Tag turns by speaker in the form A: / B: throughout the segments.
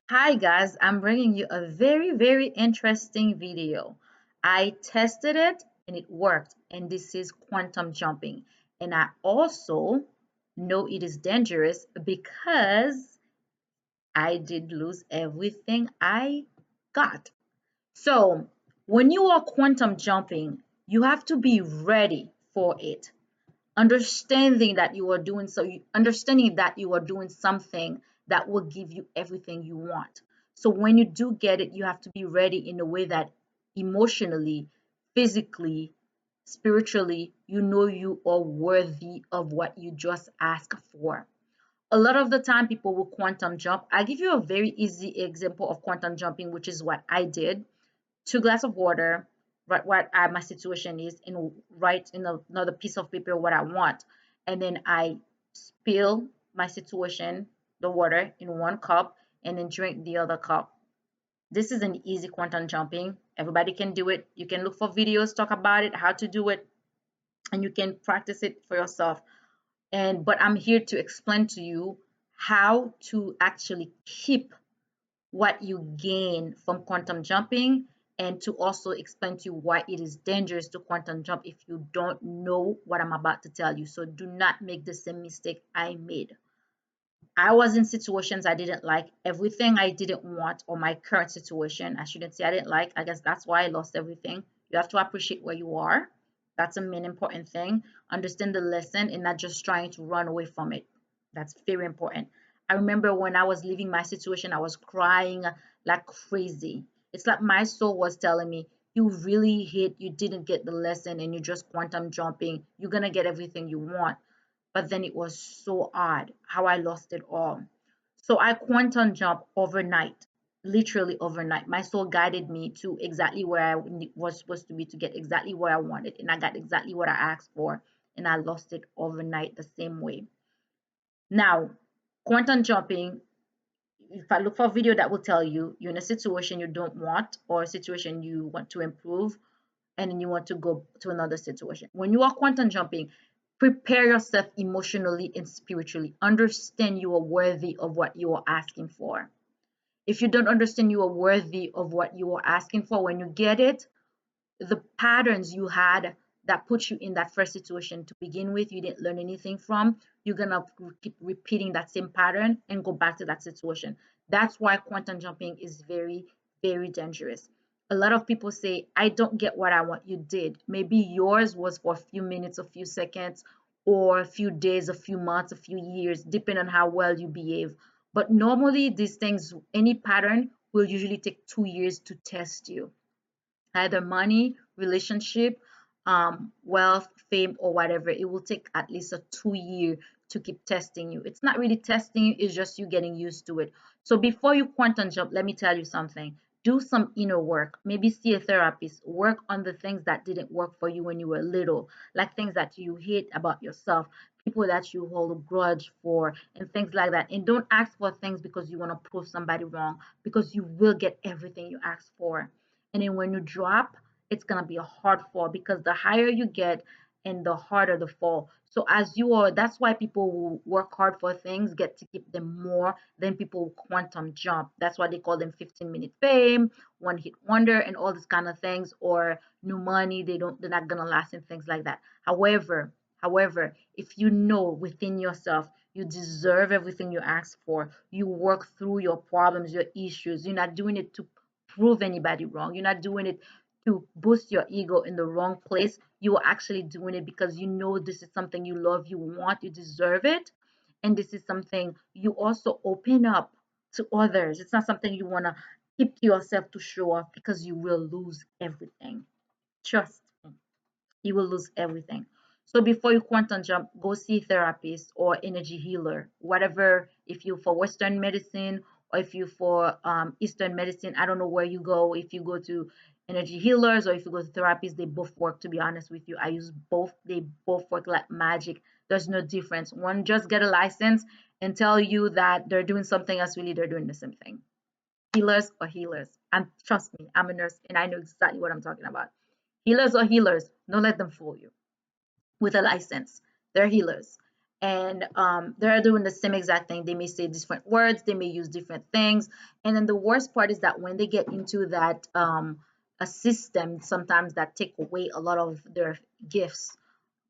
A: Hi guys, I'm bringing you a very interesting video. I tested it and it worked, and this is quantum jumping. And I also know it is dangerous because I did lose everything I got. So, when you are quantum jumping, you have to be ready for it, understanding that you are doing something that will give you everything you want. So when you do get it, you have to be ready in a way that emotionally, physically, spiritually, you know you are worthy of what you just asked for. A lot of the time people will quantum jump. I give you a very easy example of quantum jumping, which is what I did. 2 glass of water, write what my situation is, and write in another piece of paper what I want. And then I spill my situation, the water, in one cup, and then drink the other cup. This is an easy quantum jumping. Everybody can do it. You can look for videos, talk about it, how to do it, and you can practice it for yourself. But I'm here to explain to you how to actually keep what you gain from quantum jumping, and to also explain to you why it is dangerous to quantum jump if you don't know what I'm about to tell you. So do not make the same mistake I made. I was in situations I didn't like, everything I didn't want, or my current situation. I shouldn't say I didn't like. I guess that's why I lost everything. You have to appreciate where you are. That's a main important thing. Understand the lesson and not just trying to run away from it. That's very important. I remember when I was leaving my situation, I was crying like crazy. It's like my soul was telling me, you really hit, you didn't get the lesson, and you're just quantum jumping. You're going to get everything you want. But then it was so odd how I lost it all. So I quantum jump overnight, literally overnight. My soul guided me to exactly where I was supposed to be to get exactly what I wanted. And I got exactly what I asked for. And I lost it overnight the same way. Now, quantum jumping, if I look for a video that will tell you you're in a situation you don't want, or a situation you want to improve, and then you want to go to another situation. When you are quantum jumping, prepare yourself emotionally and spiritually. Understand you are worthy of what you are asking for. If you don't understand you are worthy of what you are asking for, when you get it, the patterns you had that put you in that first situation to begin with, you didn't learn anything from, you're gonna keep repeating that same pattern and go back to that situation. That's why quantum jumping is very dangerous. A lot of people say, I don't get what I want. You did. Maybe yours was for a few minutes, a few seconds, or a few days, a few months, a few years, depending on how well you behave. But normally, these things, any pattern, will usually take 2 years to test you, either money, relationship, wealth, fame, or whatever. It will take at least a 2 year to keep testing you. It's not really testing you, it's just you getting used to it. So before you quantum jump, let me tell you something. Do some inner work. Maybe see a therapist. Work on the things that didn't work for you when you were little, like things that you hate about yourself, people that you hold a grudge for, and things like that. And don't ask for things because you want to prove somebody wrong, because you will get everything you ask for. And then when you drop, it's going to be a hard fall, because the higher you get and the harder the fall. So as you are, that's why people who work hard for things get to keep them more than people who quantum jump. That's why they call them 15-minute fame, one hit wonder, and all these kind of things, or new money. They're not gonna last, and things like that. However, if you know within yourself you deserve everything you ask for, you work through your problems, your issues. You're not doing it to prove anybody wrong. You're not doing it to boost your ego in the wrong place. You are actually doing it because you know this is something you love, you want, you deserve it. And this is something you also open up to others. It's not something you want to keep to yourself to show off, because you will lose everything. Trust me, you will lose everything. So before you quantum jump, go see a therapist or energy healer, whatever. If you for Western medicine, or if you for Eastern medicine, I don't know where you go. If you go to energy healers or if you go to therapists, they both work. To be honest with you, I use both. They both work like magic. There's no difference. One just get a license and tell you that they're doing something else. Really, they're doing the same thing. Healers or healers. And trust me, I'm a nurse and I know exactly what I'm talking about. Healers or healers. Don't let them fool you with a license. They're healers. and they're doing the same exact thing. They may say different words, they may use different things, and then the worst part is that when they get into that a system, sometimes that take away a lot of their gifts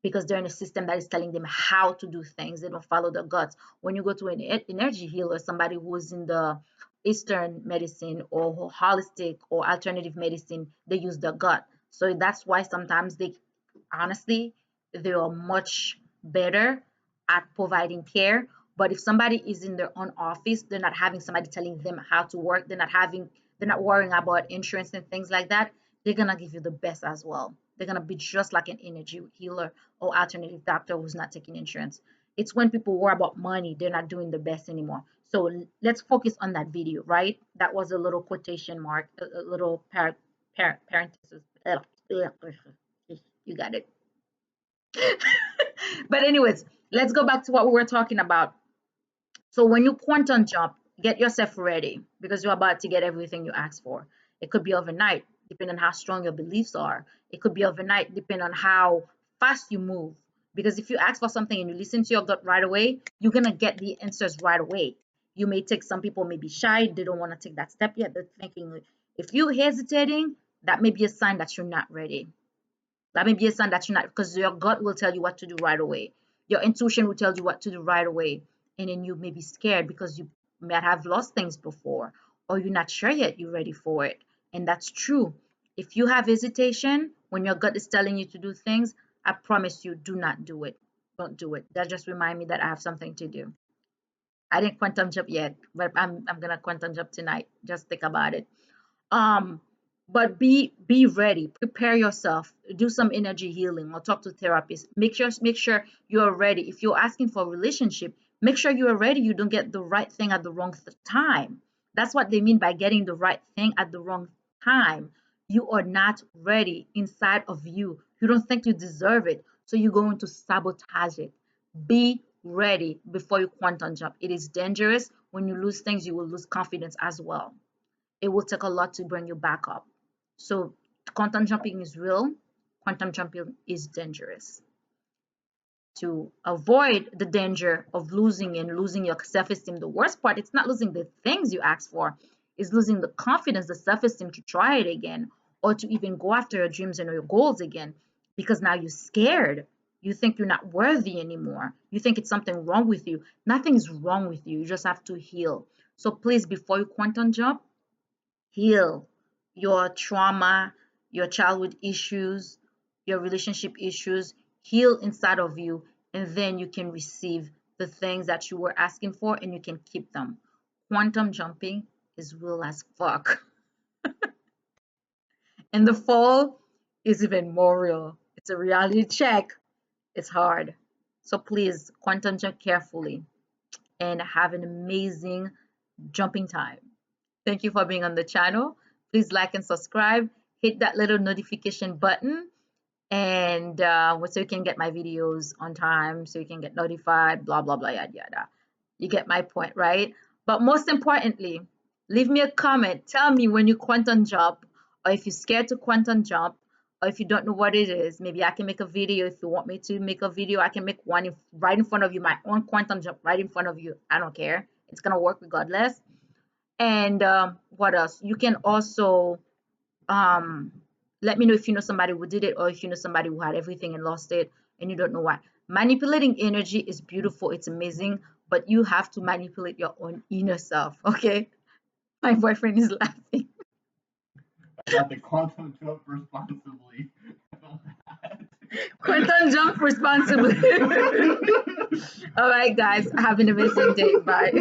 A: because they're in a system that is telling them how to do things. They don't follow the guts. When you go to an energy healer, somebody who is in the Eastern medicine or holistic or alternative medicine, they use the gut. So that's why sometimes they, honestly, they are much better at providing care. But if somebody is in their own office, they're not having somebody telling them how to work. They're not worrying about insurance and things like that. They're gonna give you the best as well. They're gonna be just like an energy healer or alternative doctor who's not taking insurance. It's when people worry about money, they're not doing the best anymore. So let's focus on that video, right? That was a little quotation mark, a little parenthesis. You got it. But anyways, let's go back to what we were talking about. So when you quantum jump, get yourself ready because you're about to get everything you asked for. It could be overnight, depending on how strong your beliefs are. It could be overnight, depending on how fast you move. Because if you ask for something and you listen to your gut right away, you're gonna get the answers right away. You may take, some people may be shy, they don't want to take that step yet. They're thinking, if you're hesitating, that may be a sign that you're not ready. That may be a sign that you're not, because your gut will tell you what to do right away. Your intuition will tell you what to do right away. And then you may be scared because you might have lost things before, or you're not sure yet you're ready for it. And that's true. If you have hesitation when your gut is telling you to do things, I promise you, do not do it. Don't do it. That just remind me that I have something to do. I didn't quantum jump yet, but I'm gonna quantum jump tonight. Just think about it. um but be ready, prepare yourself, do some energy healing or talk to therapists. Make sure you're ready. If you're asking for a relationship, make sure you are ready. You don't get the right thing at the wrong time. That's what they mean by getting the right thing at the wrong time. You are not ready inside of you. You don't think you deserve it, so you're going to sabotage it. Be ready before you quantum jump. It is dangerous. When you lose things, you will lose confidence as well. It will take a lot to bring you back up. So quantum jumping is real. Quantum jumping is dangerous. To avoid the danger of losing your self-esteem, the worst part, it's not losing the things you asked for, is losing the confidence, the self-esteem to try it again, or to even go after your dreams and your goals again, because now you're scared. You think you're not worthy anymore. You think it's something wrong with you. Nothing is wrong with you. You just have to heal. So please, before you quantum jump, heal your trauma, your childhood issues, your relationship issues. Heal inside of you, and then you can receive the things that you were asking for and you can keep them. Quantum jumping is real as fuck. And the fall is even more real. It's a reality check. It's hard. So please quantum jump carefully and have an amazing jumping time. Thank you for being on the channel. Please like and subscribe. Hit that little notification button, and so you can get my videos on time, so you can get notified, blah, blah, blah, yada, yada. You get my point, right? But most importantly, leave me a comment. Tell me when you quantum jump, or if you're scared to quantum jump, or if you don't know what it is. Maybe I can make a video. If you want me to make a video, I can make one right in front of you, my own quantum jump right in front of you. I don't care. It's going to work regardless. And what else? You can also um, let me know if you know somebody who did it, or if you know somebody who had everything and lost it and you don't know why. Manipulating energy is beautiful, it's amazing, but you have to manipulate your own inner self, okay? My boyfriend is laughing.
B: Got the quantum jump responsibly.
A: Quantum jump responsibly. All right, guys, have an amazing day. Bye.